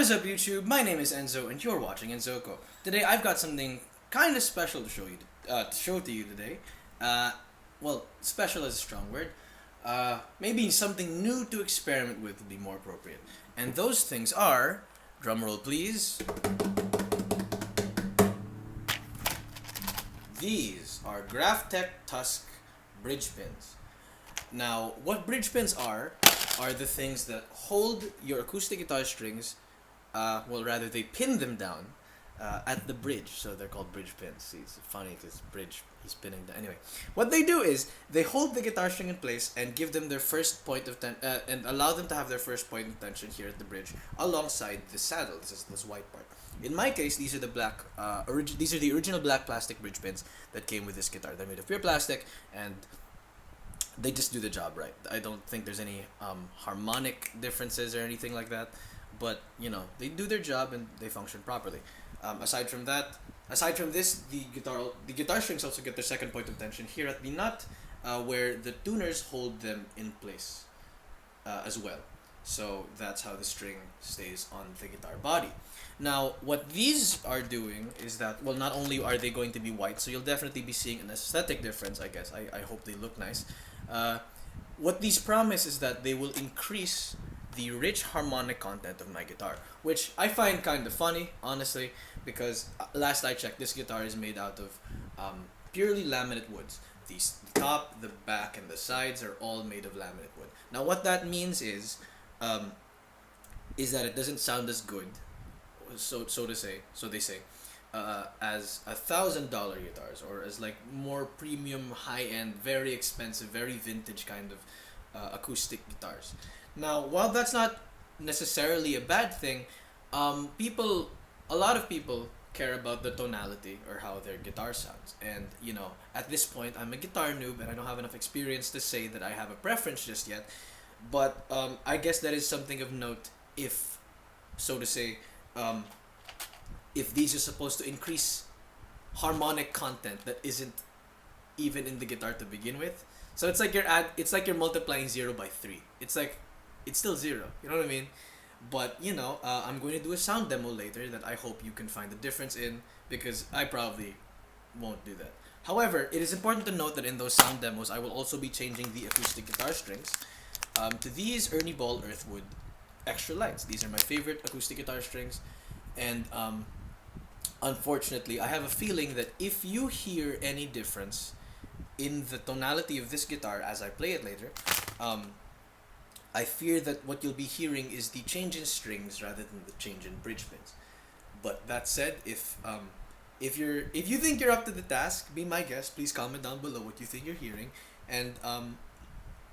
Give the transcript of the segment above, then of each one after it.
is up, YouTube? My name is Enzo, and you're watching Enzoko. Today, I've got something kind of special to show to you today. Well, special is a strong word. Maybe something new to experiment with would be more appropriate. And those things are, drumroll please. These are GrafTech TUSQ bridge pins. Now, what bridge pins are the things that hold your acoustic guitar strings, well, rather they pin them down at the bridge, so they're called bridge pins. See, it's funny because bridge, he's pinning down. Anyway, what they do is they hold the guitar string in place and give them their first point of and allow them to have their first point of tension here at the bridge alongside the saddle. This is this white part. In my case, these are the black, these are the original black plastic bridge pins that came with this guitar. They're made of pure plastic and they just do the job right. I don't think there's any harmonic differences or anything like that, but you know, they do their job and they function properly. Aside from this, the guitar strings also get their second point of tension here at the nut, where the tuners hold them in place as well. So that's how the string stays on the guitar body. Now, what these are doing is that, well, not only are they going to be white, so you'll definitely be seeing an aesthetic difference, I guess. I hope they look nice. What these promise is that they will increase the rich harmonic content of my guitar, which I find kind of funny, honestly, because last I checked, this guitar is made out of purely laminate woods. The top, the back, and the sides are all made of laminate wood. Now, what that means is that it doesn't sound as good, so they say, as $1,000 guitars, or as like more premium, high-end, very expensive, very vintage kind of acoustic guitars. Now, while that's not necessarily a bad thing, a lot of people care about the tonality or how their guitar sounds. And you know, at this point, I'm a guitar noob and I don't have enough experience to say that I have a preference just yet. But I guess that is something of note if, so to say, if these are supposed to increase harmonic content that isn't even in the guitar to begin with. So it's like you're multiplying 0 by 3. It's still 0, you know what I mean? But you know, I'm going to do a sound demo later that I hope you can find the difference in, because I probably won't do that. However, it is important to note that in those sound demos, I will also be changing the acoustic guitar strings to these Ernie Ball Earthwood extra lights. These are my favorite acoustic guitar strings, and unfortunately, I have a feeling that if you hear any difference in the tonality of this guitar as I play it later, I fear that what you'll be hearing is the change in strings rather than the change in bridge pins. But that said, if you think you're up to the task, be my guest. Please comment down below what you think you're hearing, and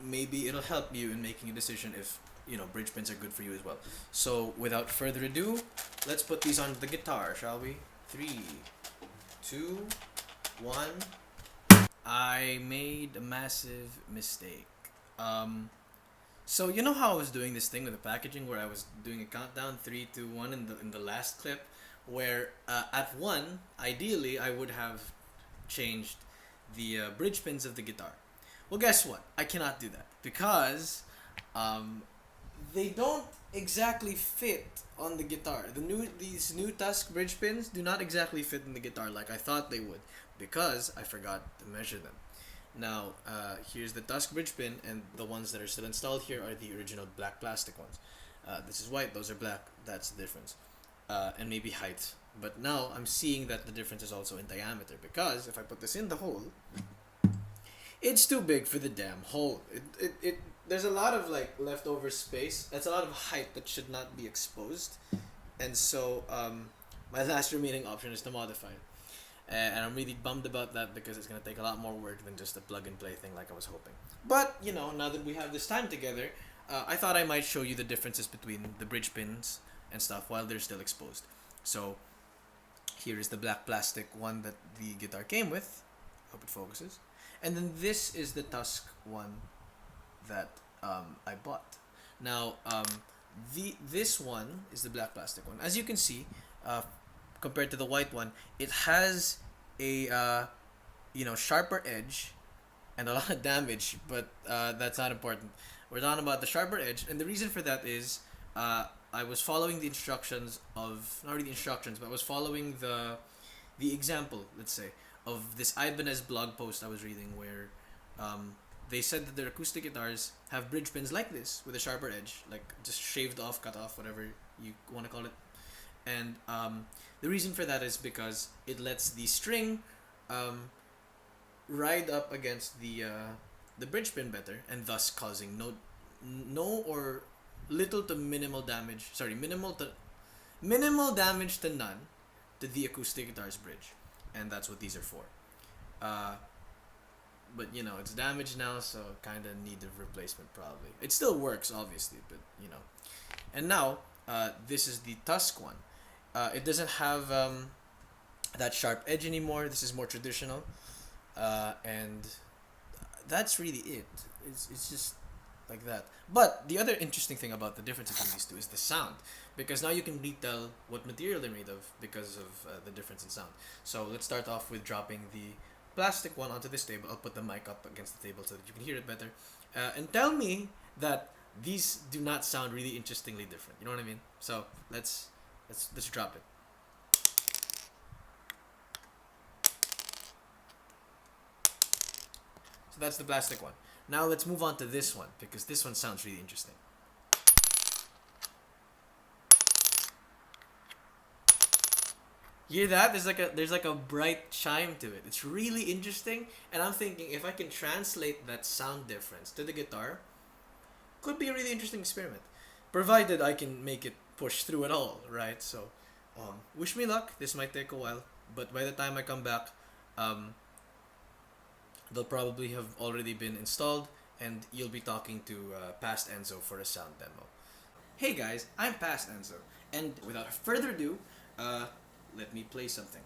maybe it'll help you in making a decision if, you know, bridge pins are good for you as well. So without further ado, let's put these on the guitar, shall we? 3, 2, 1. I made a massive mistake. So you know how I was doing this thing with the packaging where I was doing a countdown 3, 2, 1 in the last clip, where at 1, ideally I would have changed the bridge pins of the guitar. Well, guess what? I cannot do that because they don't exactly fit on the guitar. These new TUSQ bridge pins do not exactly fit in the guitar like I thought they would, because I forgot to measure them. Now, here's the TUSQ bridge pin, and the ones that are still installed here are the original black plastic ones. This is white, those are black, that's the difference. And maybe height. But now I'm seeing that the difference is also in diameter, because if I put this in the hole, it's too big for the damn hole. There's a lot of like leftover space. That's a lot of height that should not be exposed. And so my last remaining option is to modify it. And I'm really bummed about that because it's going to take a lot more work than just a plug and play thing like I was hoping. But, you know, now that we have this time together, I thought I might show you the differences between the bridge pins and stuff while they're still exposed. So here is the black plastic one that the guitar came with. Hope it focuses. And then this is the TUSQ one that I bought. Now, this one is the black plastic one. As you can see, compared to the white one, it has a sharper edge and a lot of damage, but that's not important. We're talking about the sharper edge, and the reason for that is I was following the instructions of, not really the instructions, but I was following the example, let's say, of this Ibanez blog post I was reading where they said that their acoustic guitars have bridge pins like this with a sharper edge, like just shaved off, cut off, whatever you want to call it. And the reason for that is because it lets the string ride up against the bridge pin better, and thus causing no or little to minimal damage. Sorry, minimal damage to none to the acoustic guitar's bridge, and that's what these are for. Uh, but you know it's damaged now, so kind of need a replacement probably. It still works obviously, but you know. And now this is the TUSQ one. It doesn't have that sharp edge anymore. This is more traditional, and that's really it. It's just like that. But the other interesting thing about the difference between these two is the sound, because now you can retell what material they're made of because of the difference in sound. So let's start off with dropping the plastic one onto this table. I'll put the mic up against the table so that you can hear it better, and tell me that these do not sound really interestingly different. You know what I mean? So let's drop it. So that's the plastic one. Now let's move on to this one, because this one sounds really interesting. Hear that? There's like a bright chime to it. It's really interesting, and I'm thinking if I can translate that sound difference to the guitar, could be a really interesting experiment, provided I can make it push through at all, right? So, wish me luck. This might take a while, but by the time I come back, they'll probably have already been installed, and you'll be talking to Past Enzo for a sound demo. Hey guys, I'm Past Enzo, and without further ado, let me play something.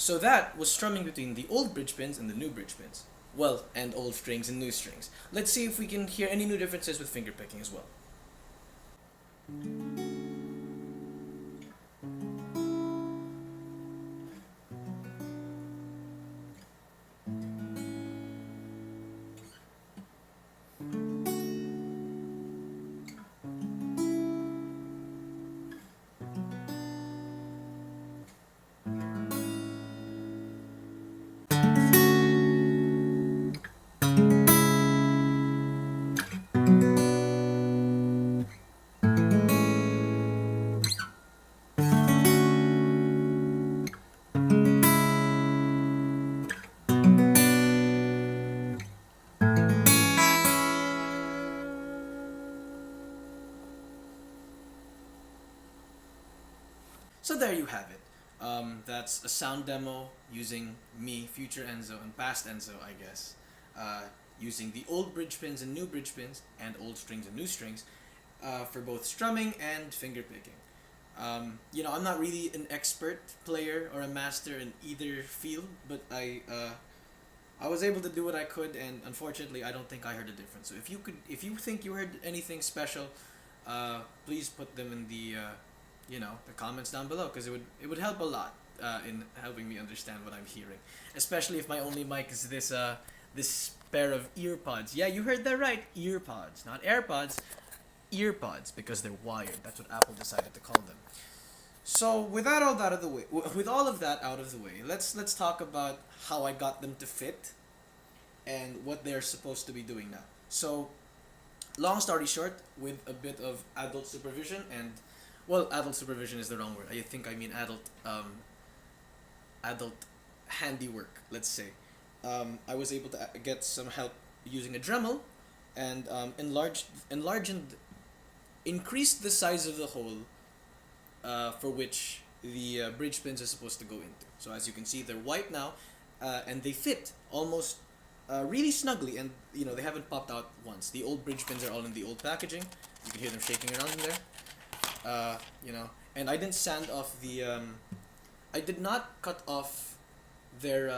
So that was strumming between the old bridge pins and the new bridge pins. Well, and old strings and new strings. Let's see if we can hear any new differences with fingerpicking as well. So there you have it. That's a sound demo using me, future Enzo, and past Enzo, I guess. Using the old bridge pins and new bridge pins, and old strings and new strings, for both strumming and fingerpicking. You know, I'm not really an expert player or a master in either field, but I was able to do what I could, and unfortunately, I don't think I heard a difference. So if you think you heard anything special, please put them in the the comments down below, because it would help a lot in helping me understand what I'm hearing, especially if my only mic is this pair of EarPods. Yeah, you heard that right, EarPods, not AirPods, EarPods, because they're wired. That's what Apple decided to call them. So with all of that out of the way, let's talk about how I got them to fit and what they're supposed to be doing now. So, long story short, with a bit of adult supervision and well, adult supervision is the wrong word. I think I mean adult handiwork, let's say. I was able to get some help using a Dremel, and enlarged and increased the size of the hole for which the bridge pins are supposed to go into. So as you can see, they're white now, and they fit almost really snugly, and they haven't popped out once. The old bridge pins are all in the old packaging. You can hear them shaking around in there. And I didn't sand off the. I did not cut off their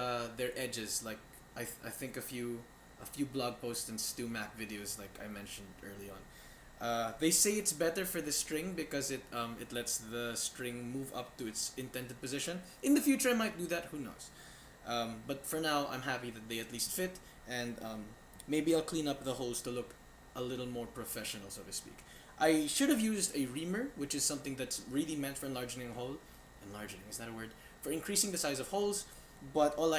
edges like I think a few blog posts and Stu Mac videos like I mentioned early on. They say it's better for the string because it lets the string move up to its intended position. In the future, I might do that. Who knows? But for now, I'm happy that they at least fit, and maybe I'll clean up the holes to look a little more professional, so to speak. I should have used a reamer, which is something that's really meant for enlarging a hole. Enlarging, is that a word? For increasing the size of holes, but all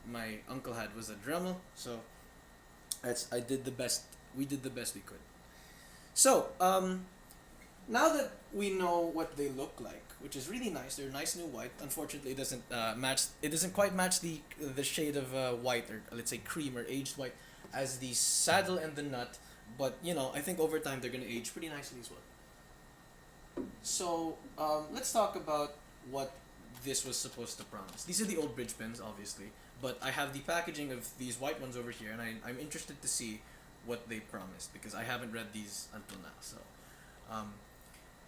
my uncle had was a Dremel, so we did the best we could. So, now that we know what they look like, which is really nice, they're nice new white. Unfortunately, it doesn't quite match the shade of white, or let's say cream or aged white, as the saddle and the nut. But I think over time they're gonna age pretty nicely as well. So let's talk about what this was supposed to promise. These are the old bridge pins, obviously, but I have the packaging of these white ones over here, and I'm interested to see what they promised because I haven't read these until now. So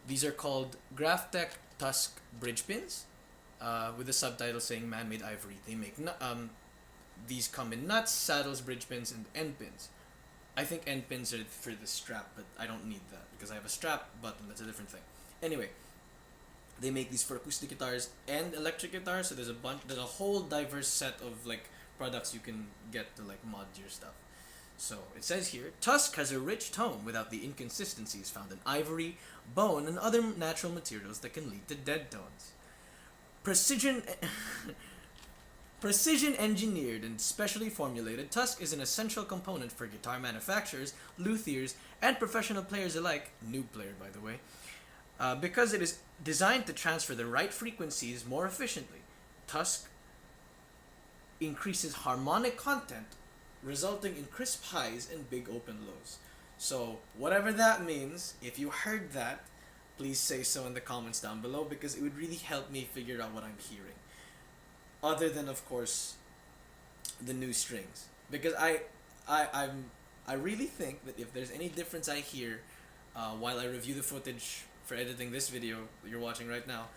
these are called Graphtec TUSQ bridge pins, with a subtitle saying "Man-made ivory." They make these come in nuts, saddles, bridge pins, and end pins. I think end pins are for the strap, but I don't need that because I have a strap button. That's a different thing. Anyway, they make these for acoustic guitars and electric guitars. So there's a whole diverse set of products you can get to mod your stuff. So it says here, TUSQ has a rich tone without the inconsistencies found in ivory, bone, and other natural materials that can lead to dead tones. Precision engineered and specially formulated, TUSQ is an essential component for guitar manufacturers, luthiers, and professional players alike, noob player by the way, because it is designed to transfer the right frequencies more efficiently. TUSQ increases harmonic content, resulting in crisp highs and big open lows. So whatever that means, if you heard that, please say so in the comments down below because it would really help me figure out what I'm hearing. Other than, of course, the new strings, because I really think that if there's any difference I hear while I review the footage for editing this video that you're watching right now,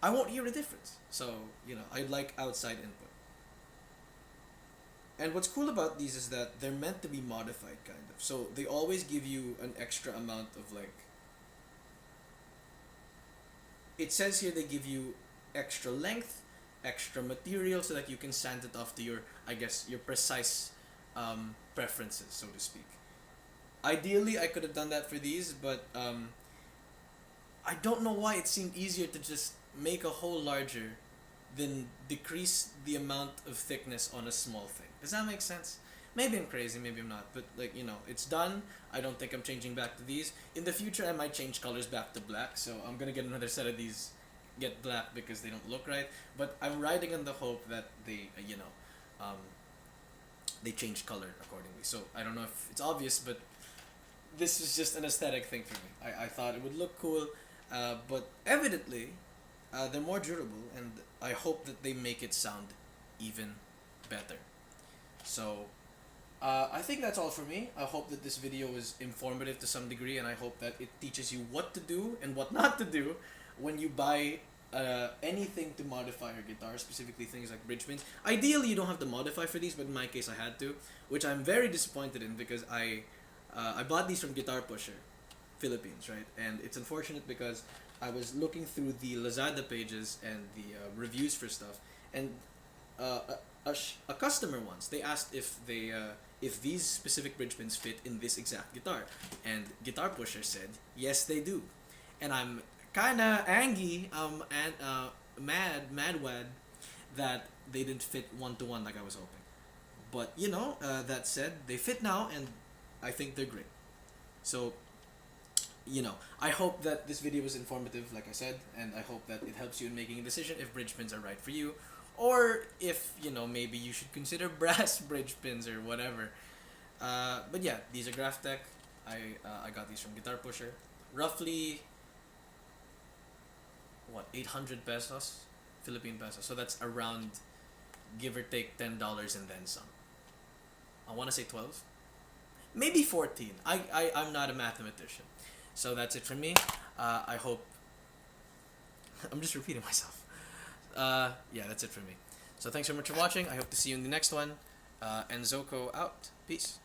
I won't hear a difference. So I'd like outside input. And what's cool about these is that they're meant to be modified, kind of. So they always give you an extra amount of it says here they give you extra length, extra material so that you can sand it off to your precise preferences, so to speak. Ideally, I could have done that for these, but I don't know why it seemed easier to just make a hole larger than decrease the amount of thickness on a small thing. Does that make sense? Maybe I'm crazy, maybe I'm not, but it's done. I don't think I'm changing back to these. In the future, I might change colors back to black, so I'm gonna get another set of these get black because they don't look right, but I'm riding on the hope that they they change color accordingly. So I don't know if it's obvious, but this is just an aesthetic thing for me. I thought it would look cool, but evidently they're more durable, and I hope that they make it sound even better. So I think that's all for me. I hope that this video was informative to some degree, and I hope that it teaches you what to do and what not to do when you buy anything to modify your guitar, specifically things like bridge pins. Ideally, you don't have to modify for these, but in my case, I had to, which I'm very disappointed in because I bought these from GuitarPusher, Philippines, right? And it's unfortunate because I was looking through the Lazada pages and the reviews for stuff, and a customer once, they asked if these specific bridge pins fit in this exact guitar, and GuitarPusher said yes they do, and I'm kind of angry and mad that they didn't fit one-to-one like I was hoping. But that said, they fit now, and I think they're great. So I hope that this video was informative, like I said, and I hope that it helps you in making a decision if bridge pins are right for you, or if maybe you should consider brass bridge pins or whatever. But yeah, these are Graphtech. I got these from GuitarPusher. Roughly, what, 800 pesos, Philippine pesos. So that's around, give or take, $10 and then some. I want to say 12, maybe 14. I'm not a mathematician. So that's it from me. I hope. I'm just repeating myself. Yeah, that's it from me. So thanks so much for watching. I hope to see you in the next one. Enzoko out. Peace.